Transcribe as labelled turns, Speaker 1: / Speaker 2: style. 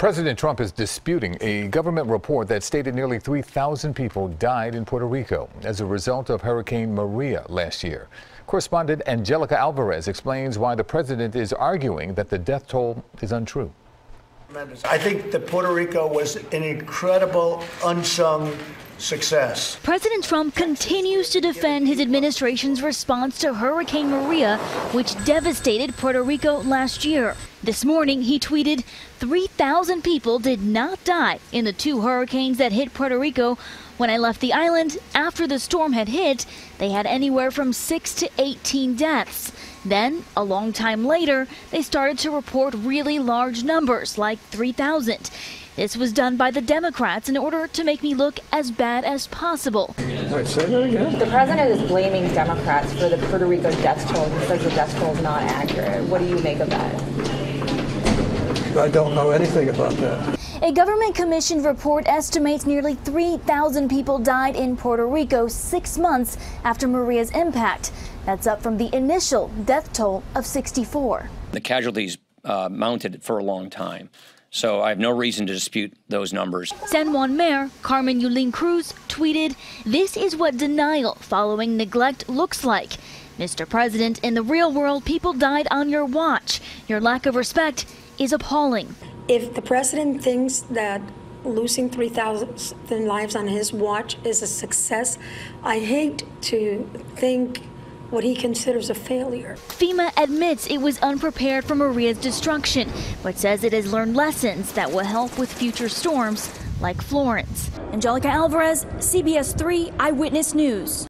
Speaker 1: President Trump is disputing a government report that stated nearly 3,000 people died in Puerto Rico as a result of Hurricane Maria last year. Correspondent Angelica Alvarez explains why the president is arguing that the death toll is untrue.
Speaker 2: I think that Puerto Rico was an incredible, unsung success.
Speaker 3: President Trump continues to defend his administration's response to Hurricane Maria, which devastated Puerto Rico last year. This morning, he tweeted, 3,000 people did not die in the two hurricanes that hit Puerto Rico. When I left the island after the storm had hit, they had anywhere from 6 to 18 deaths. Then, a long time later, they started to report really large numbers, like 3,000. This was done by the Democrats in order to make me look as bad as possible.
Speaker 4: The president is blaming Democrats for the Puerto Rico death toll. He says the death toll is not accurate. What do you make of that?
Speaker 5: I don't know anything about that.
Speaker 3: A government-commissioned report estimates nearly 3,000 people died in Puerto Rico 6 months after Maria's impact. That's up from the initial death toll of 64.
Speaker 6: The casualties mounted for a long time, so I have no reason to dispute those numbers.
Speaker 3: San Juan Mayor Carmen Yulín Cruz tweeted, "This is what denial following neglect looks like. Mr. President, in the real world, people died on your watch. Your lack of respect is appalling."
Speaker 7: If the president thinks that losing 3,000 lives on his watch is a success, I hate to think what he considers a failure.
Speaker 3: FEMA admits it was unprepared for Maria's destruction, but says it has learned lessons that will help with future storms like Florence. Angelica Alvarez, CBS 3 Eyewitness News.